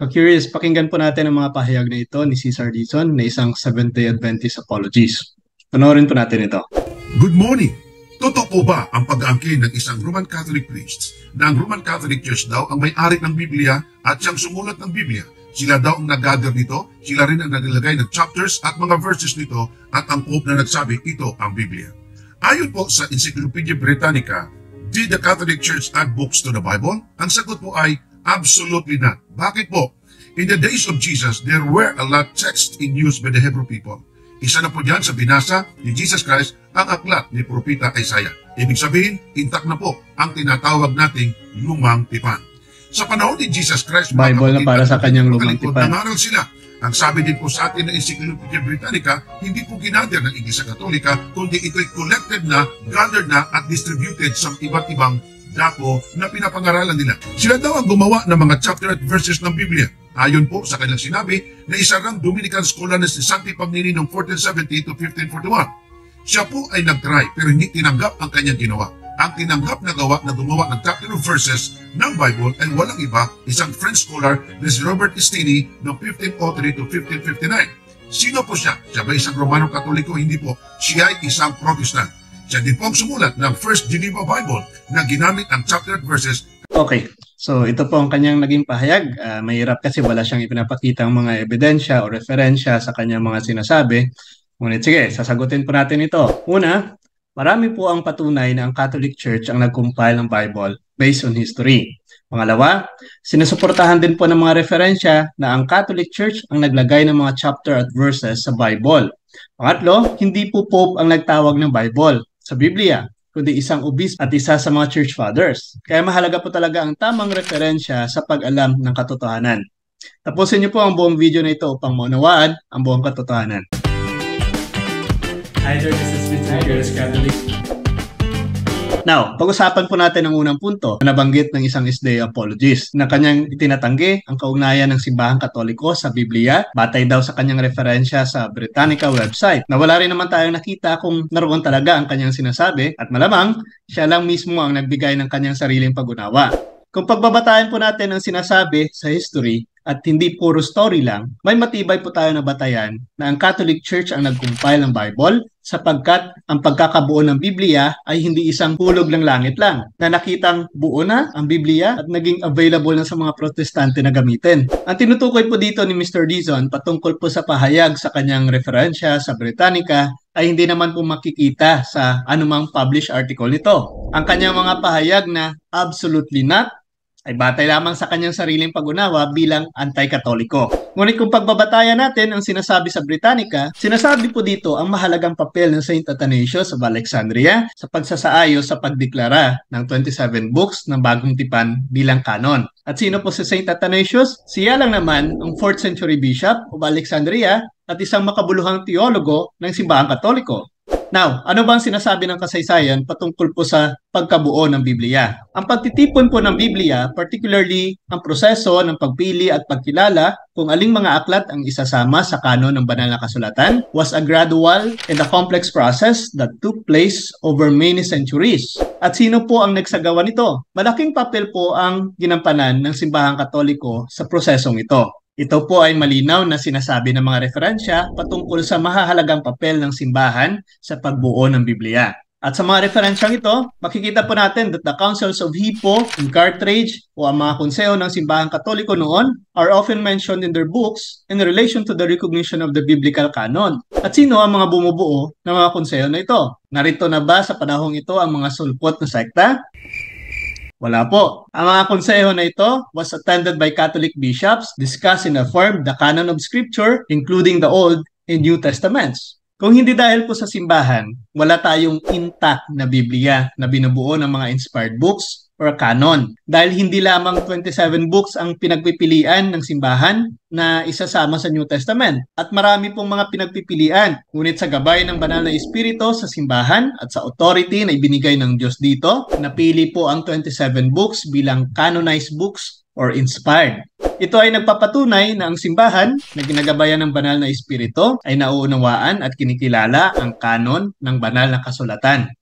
Curious, pakinggan po natin ang mga pahayag na ito ni Cesar Dizon na isang Seventh-day Adventist apologist. Panoorin po natin ito. Good morning! Totoo po ba ang pag-aangkin ng isang Roman Catholic priest na ang Roman Catholic Church daw ang may-ari ng Biblia at siyang sumulat ng Biblia? Sila daw ang nag-gather nito, sila rin ang naglagay ng chapters at mga verses nito at ang Pope na nagsabi ito ang Biblia. Ayon po sa Encyclopedia Britannica, did the Catholic Church add books to the Bible? Ang sagot po ay absolutely not. Bakit po? In the days of Jesus, there were a lot texts in use by the Hebrew people. Isa na po dyan sa binasa ni Jesus Christ ang aklat ni Propeta Isaiah. Ibig sabihin, intact na po ang tinatawag nating lumang tipan. Sa panahon ni Jesus Christ, Bible na para sa kanyang lumang tipan. Nangaral sila. Ang sabi din po sa atin ng Encyclopedia Britannica, hindi po ginather ng Iglesia Katolika, kundi ito'y collected na, gathered na at distributed sa iba't ibang dako na pinapangaralan nila. Sila daw ang gumawa ng mga chapter at verses ng Biblia. Ayon po sa kanilang sinabi na isa rang Dominican scholar na si Santi Pagnini noong 1470 to 1541. Siya po ay nag-try pero hindi tinanggap ang kanyang ginawa. Ang tinanggap na gawa na gumawa ng chapter of verses ng Bible ay walang iba, isang French scholar na si Robert Estienne noong 1503 to 1559. Sino po siya? Siya ba isang Romano Katoliko? Hindi po. Siya ay isang Protestant. Siya din po ang sumulat ng First Geneva Bible na ginamit ang chapter at verses. Okay, so ito po ang kanyang naging pahayag. Mahirap kasi wala siyang ipinapakita ang mga ebidensya o referensya sa kanyang mga sinasabi. Ngunit sige, sasagutin po natin ito. Una, marami po ang patunay na ang Catholic Church ang nag-compile ng Bible based on history. Pangalawa, sinusuportahan din po ng mga referensya na ang Catholic Church ang naglagay ng mga chapter at verses sa Bible. Pangatlo, hindi po Pope ang nagtawag ng Bible sa Biblia, kundi isang obispo at isa sa mga church fathers. Kaya mahalaga po talaga ang tamang referensya sa pag-alam ng katotohanan. Tapusin niyo po ang buong video na ito upang maunawaan ang buong katotohanan. Either this is with Catholic. Now, pag-usapan po natin ang unang punto na nabanggit ng isang SDA apologist na kanyang itinatanggi ang kaugnayan ng simbahang Katoliko sa Biblia batay daw sa kanyang referensya sa Britannica website na wala rin naman tayong nakita kung naroon talaga ang kanyang sinasabi at malamang siya lang mismo ang nagbigay ng kanyang sariling pag-unawa. Kung pagbabatayan po natin ang sinasabi sa history at hindi puro story lang, may matibay po tayo na batayan na ang Catholic Church ang nag-compile ng Bible sapagkat ang pagkakabuo ng Biblia ay hindi isang hulog ng langit lang na nakitang buo na ang Biblia at naging available na sa mga Protestante na gamitin. Ang tinutukoy po dito ni Mr. Dizon patungkol po sa pahayag sa kanyang referensya sa Britannica ay hindi naman po makikita sa anumang published article nito. Ang kanyang mga pahayag na absolutely not ay batay lamang sa kanyang sariling pag-unawa bilang anti-katoliko. Ngunit kung pagbabatayan natin ang sinasabi sa Britannica, sinasabi po dito ang mahalagang papel ng Saint Athanasius of Alexandria sa pagsasaayos sa pagdeklara ng 27 books ng Bagong Tipan bilang kanon. At sino po si Saint Athanasius? Siya lang naman ang 4th century bishop of Alexandria at isang makabuluhang teologo ng simbahang Katoliko. Now, ano bang sinasabi ng kasaysayan patungkol po sa pagkabuo ng Biblia? Ang pagtitipon po ng Biblia, particularly ang proseso ng pagpili at pagkilala kung aling mga aklat ang isasama sa kanon ng banal na kasulatan, was a gradual and a complex process that took place over many centuries. At sino po ang nagsagawa nito? Malaking papel po ang ginampanan ng simbahang Katoliko sa prosesong ito. Ito po ay malinaw na sinasabi ng mga referensya patungkol sa mahahalagang papel ng simbahan sa pagbuo ng Biblia. At sa mga referensyang ito, makikita po natin that the councils of Hippo and Carthage o ang mga konseho ng simbahang Katoliko noon are often mentioned in their books in relation to the recognition of the biblical canon. At sino ang mga bumubuo ng mga konseho na ito? Narito na ba sa panahong ito ang mga sulpot na sekta? Wala po. Ang mga konseho na ito was attended by Catholic bishops, discussed and affirmed the canon of Scripture, including the Old and New Testaments. Kung hindi dahil po sa simbahan, wala tayong intact na Biblia na binubuo ng mga inspired books or canon. Dahil hindi lamang 27 books ang pinagpipilian ng simbahan na isasama sa New Testament. At marami pong mga pinagpipilian. Ngunit sa gabay ng banal na espiritu sa simbahan at sa authority na ibinigay ng Diyos dito, napili po ang 27 books bilang canonized books or inspired. Ito ay nagpapatunay na ang simbahan na ginagabayan ng banal na espiritu ay nauunawaan at kinikilala ang kanon ng banal na kasulatan.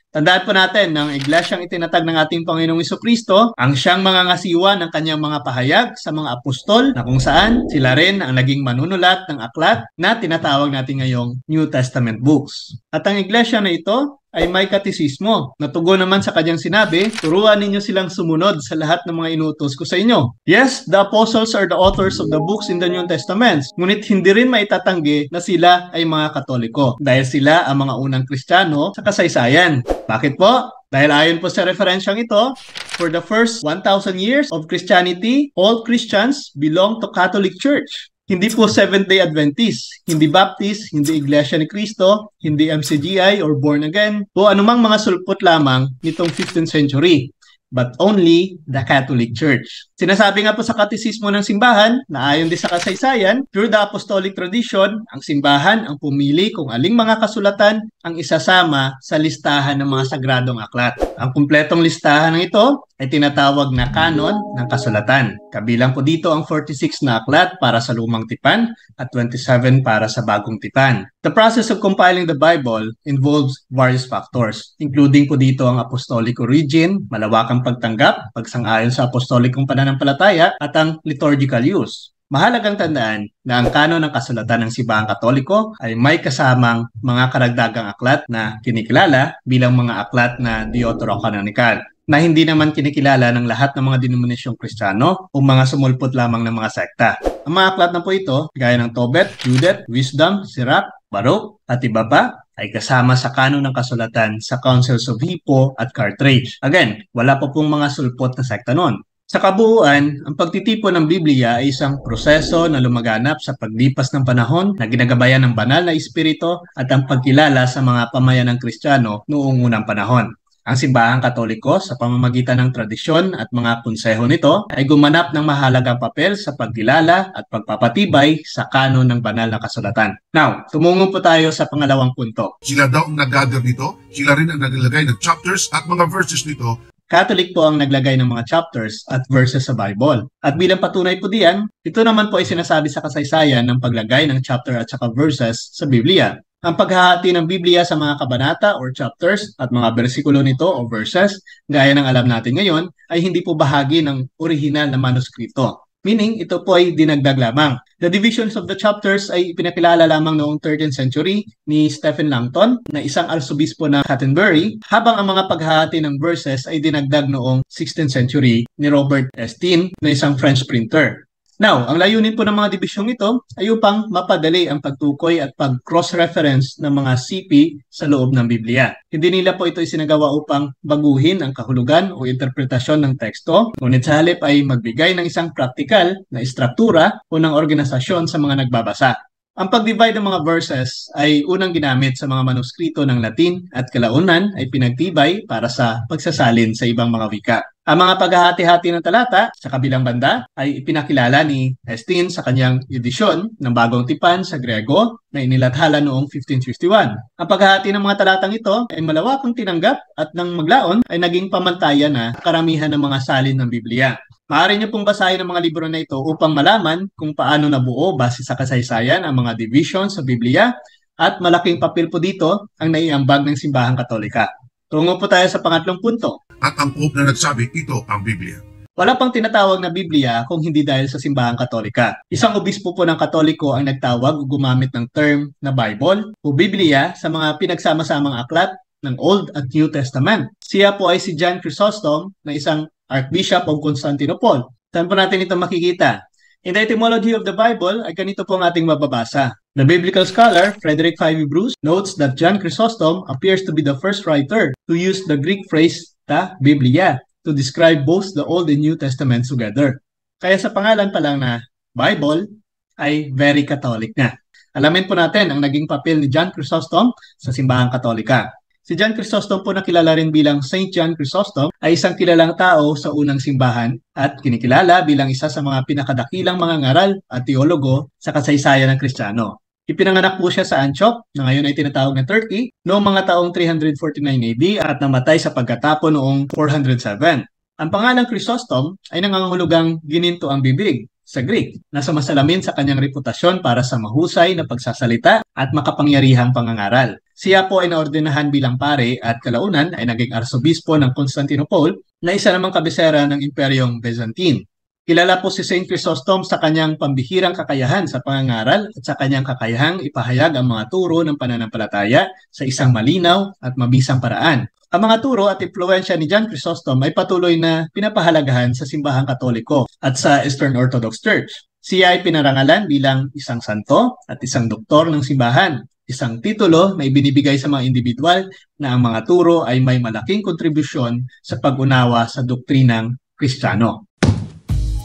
Tandaan po natin na ang iglesyang itinatag ng ating Panginoong Jesucristo ang siyang mga ngasiwa ng kanyang mga pahayag sa mga apostol na kung saan sila rin ang naging manunulat ng aklat na tinatawag natin ngayong New Testament books. At ang iglesia na ito ay may katisismo. Natugon naman sa kanyang sinabi, turuan ninyo silang sumunod sa lahat ng mga inutos ko sa inyo. Yes, the apostles are the authors of the books in the New Testament. Ngunit hindi rin maitatanggi na sila ay mga Katoliko dahil sila ang mga unang Kristiyano sa kasaysayan. Bakit po? Dahil ayon po sa referensyang ito, for the first 1,000 years of Christianity, all Christians belong to Catholic Church. Hindi po Seventh-day Adventist, hindi Baptist, hindi Iglesia ni Cristo, hindi MCGI or Born Again, o anumang mga sulpot lamang nitong 15th century, but only the Catholic Church. Sinasabi nga po sa katisismo ng simbahan na ayon din sa kasaysayan, through the apostolic tradition, ang simbahan ang pumili kung aling mga kasulatan ang isasama sa listahan ng mga sagradong aklat. Ang kumpletong listahan ng ito ay tinatawag na kanon ng kasulatan. Kabilang po dito ang 46 na aklat para sa Lumang Tipan at 27 para sa Bagong Tipan. The process of compiling the Bible involves various factors, including po dito ang apostolic origin, malawakang pagtanggap, pagsang-ayon sa apostolikong pananampalataya, at ang liturgical use. Mahalagang tandaan na ang kanon ng kasulatan ng Simbahang Katoliko ay may kasamang mga karagdagang aklat na kinikilala bilang mga aklat na deuterocanonical, na hindi naman kinikilala ng lahat ng mga denominasyong Kristiyano o mga sumulpot lamang ng mga sekta. Ang mga aklat na po ito, gaya ng Tobit, Judith, Wisdom, Sirach, Baruch, at iba pa, ay kasama sa kanon ng kasulatan sa Councils of Hippo at Carthage. Again, wala pa pong mga sulpot na sekta noon. Sa kabuuan, ang pagtitipon ng Biblia ay isang proseso na lumaganap sa paglipas ng panahon na ginagabayan ng banal na espiritu at ang pagkilala sa mga pamayanang Kristiyano noong unang panahon. Ang Simbahang Katoliko sa pamamagitan ng tradisyon at mga konseho nito ay gumanap ng mahalagang papel sa pagkilala at pagpapatibay sa kanon ng banal na kasulatan. Now, tumungo po tayo sa pangalawang punto. Sila daw ang nag-gather nito, sila rin ang naglagay ng chapters at mga verses nito. Catholic po ang naglagay ng mga chapters at verses sa Bible. At bilang patunay po diyan, ito naman po ay sinasabi sa kasaysayan ng paglagay ng chapter at saka verses sa Biblia. Ang paghahati ng Biblia sa mga kabanata or chapters at mga bersikulo nito o verses, gaya ng alam natin ngayon, ay hindi po bahagi ng orihinal na manuskrito. Meaning, ito po ay dinagdag lamang. The divisions of the chapters ay pinakilala lamang noong 13th century ni Stephen Langton na isang arsobispo ng Canterbury, habang ang mga paghahati ng verses ay dinagdag noong 16th century ni Robert Estienne na isang French printer. Now, ang layunin po ng mga dibisyong ito ay upang mapadali ang pagtukoy at pag-cross-reference ng mga CP sa loob ng Biblia. Hindi nila po ito isinagawa upang baguhin ang kahulugan o interpretasyon ng teksto, ngunit sa halip ay magbigay ng isang praktikal na istruktura o ng organisasyon sa mga nagbabasa. Ang pag-divide ng mga verses ay unang ginamit sa mga manuskrito ng Latin at kalaunan ay pinagtibay para sa pagsasalin sa ibang mga wika. Ang mga paghahati-hati ng talata sa kabilang banda ay ipinakilala ni Estienne sa kanyang edisyon ng Bagong Tipan sa Grego na inilathala noong 1551. Ang paghahati ng mga talatang ito ay malawakang tinanggap at nang maglaon ay naging pamantayan na karamihan ng mga salin ng Biblia. Maaari niyo pong basahin ang mga libro na ito upang malaman kung paano nabuo base sa kasaysayan ang mga division sa Biblia, at malaking papel po dito ang naiambag ng Simbahang Katolika. Tungo po tayo sa pangatlong punto. At ang Pope na nagsabi, ito ang Biblia. Wala pang tinatawag na Biblia kung hindi dahil sa Simbahang Katolika. Isang obispo po ng Katoliko ang nagtawag o gumamit ng term na Bible o Biblia sa mga pinagsama-samang aklat ng Old at New Testament. Siya po ay si John Chrysostom na isang Archbishop of Constantinople. Saan po natin ito makikita? In the etymology of the Bible ay ganito po ang ating mababasa. The biblical scholar Frederick Fyvie Bruce notes that John Chrysostom appears to be the first writer to use the Greek phrase ta Biblia to describe both the Old and New Testaments together. Kaya sa pangalan pa lang na Bible ay very Catholic na. Alamin po natin ang naging papel ni John Chrysostom sa Simbahang Katolika. Si John Chrysostom po na kilala rin bilang Saint John Chrysostom ay isang kilalang tao sa unang simbahan at kinikilala bilang isa sa mga pinakadakilang mga ngaral at teologo sa kasaysayan ng Kristiyano. Ipinanganak po siya sa Antioch na ngayon ay tinatawag na Turkey noong mga taong 349 AD at namatay sa pagkatapon noong 407. Ang pangalang Chrysostom ay nangangahulugang gininto ang bibig. sa Greek na sumasalamin sa kanyang reputasyon para sa mahusay na pagsasalita at makapangyarihang pangangaral. Siya po ay naordinahan bilang pare at kalaunan ay naging arsobispo ng Constantinople na isa namang kabisera ng Imperyong Byzantine. Kilala po si St. Chrysostom sa kanyang pambihirang kakayahan sa pangangaral at sa kanyang kakayahang ipahayag ang mga turo ng pananampalataya sa isang malinaw at mabisang paraan. Ang mga turo at impluwensya ni John Chrysostom ay patuloy na pinapahalagahan sa simbahang Katoliko at sa Eastern Orthodox Church. Siya ay pinarangalan bilang isang santo at isang doktor ng simbahan, isang titulo na ibinibigay sa mga individual na ang mga turo ay may malaking kontribusyon sa pag-unawa sa doktrinang Kristiyano.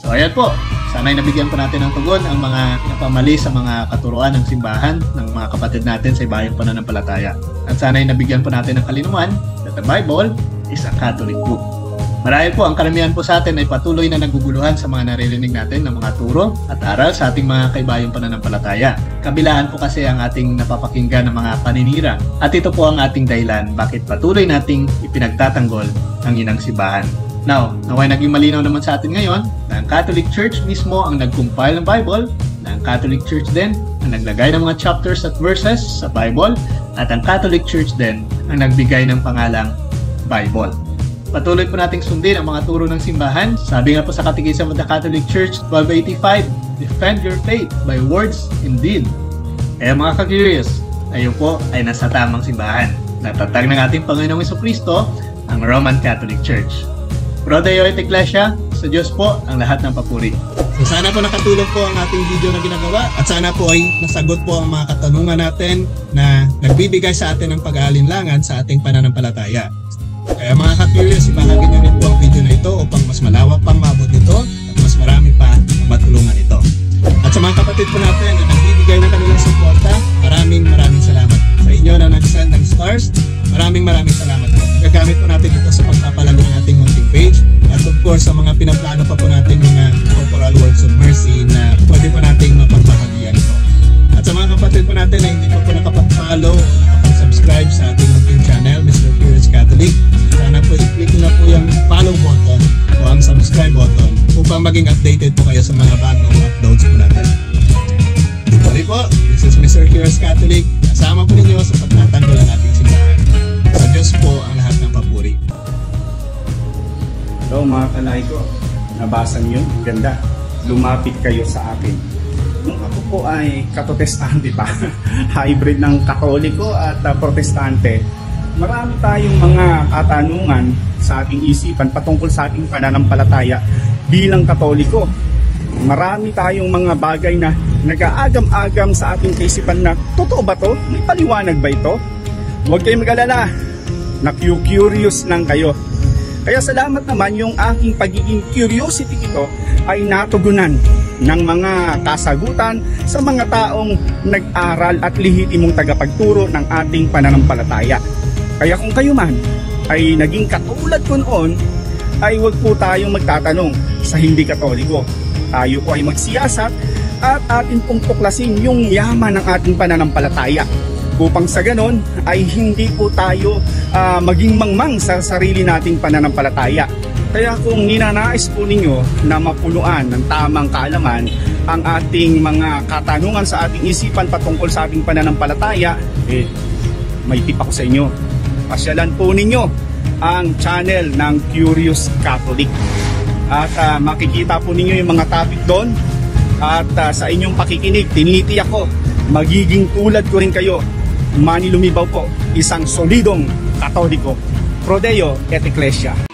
So ayan po, sana'y nabigyan po natin ng tugon ang mga napamali sa mga katuruan ng simbahan ng mga kapatid natin sa ibayang pananampalataya. At sana'y nabigyan po natin ng kalinuan that the Bible is a Catholic book. Marahil po ang karamihan po sa atin ay patuloy na naguguluhan sa mga naririnig natin ng mga turo at aral sa ating mga kaibayang pananampalataya. Kabilaan po kasi ang ating napapakinggan ng mga paninira at ito po ang ating dahilan bakit patuloy nating ipinagtatanggol ang inang simbahan. Now, naway naging malinaw naman sa atin ngayon na ang Catholic Church mismo ang nag-compile ng Bible, na ang Catholic Church din ang naglagay ng mga chapters at verses sa Bible, at ang Catholic Church din ang nagbigay ng pangalang Bible. Patuloy po nating sundin ang mga turo ng simbahan. Sabi nga po sa Catechism of the Catholic Church 1285, defend your faith by words and deed. Kaya mga ka-curious, tayo po ay nasa tamang simbahan. Natatag ng ating Panginoong Jesucristo, ang Roman Catholic Church. Pro Deo et Ecclesia, sa Diyos po ang lahat ng papuri. So sana po nakatulong po ang ating video na ginagawa at sana po ay nasagot po ang mga katanungan natin na nagbibigay sa atin ng pag-aalinlangan sa ating pananampalataya. Kaya mga ka-curious, ibahagi nyo rin po ang video na ito upang mas malawak pang maabot nito at mas marami pa ang matulungan ito. At sa mga kapatid po natin na nagbibigay ng kanilang suporta, maraming salamat. Sa inyo na nag-send ng stars, maraming salamat po. Gagamit po natin ito sa pagpapalago ng ating munting page at of course sa mga pinaplano pa po natin mga corporal works of mercy na pwede po nating mapagbahagian ito. At sa mga kapatid po natin na hindi pa po nakapag-follow o nakapag-subscribe sa ating munting channel, Mr. Curious Catholic, sana po i-click na po yung follow button o ang subscribe button upang maging updated po kayo sa mga bagong uploads po natin. Sorry po, this is Mr. Curious Catholic. Kasama po ninyo sa pagtatanggol ng ating simbahan. Sa Diyos po ang lahat ng papuri. Hello mga kalay ko, nabasa niyo, ganda. Lumapit kayo sa akin. Nung ako po ay katotestante pa, hybrid ng Katoliko at Protestante, marami tayong mga katanungan sa ating isipan patungkol sa ating pananampalataya bilang Katoliko. Marami tayong mga bagay na nag-aagam-agam sa ating kaisipan na totoo ba to? May paliwanag ba ito? Huwag kayong mag-alala, na-curious lang kayo. Kaya salamat naman yung aking pagiging curiosity ito ay natugunan ng mga kasagutan sa mga taong nag-aral at lehitimong tagapagturo ng ating pananampalataya. Kaya kung kayo man ay naging katulad ko noon, ay huwag po tayong magtatanong sa hindi Katoliko. Tayo po ay magsiyasat at atin pong tuklasin yung yaman ng ating pananampalataya upang sa ganon ay hindi po tayo maging mangmang sa sarili nating pananampalataya. Kaya kung ninanais po ninyo na mapuluan ng tamang kaalaman ang ating mga katanungan sa ating isipan patungkol sa ating pananampalataya, may tip ako sa inyo. Pasyalan po ninyo ang channel ng Curious Catholic. At makikita po ninyo yung mga topic doon. At sa inyong pakikinig, tinitiyak ko, magiging tulad ko rin kayo. Mani lumibaw po, isang solidong Katoliko. Pro Deo et Ecclesia.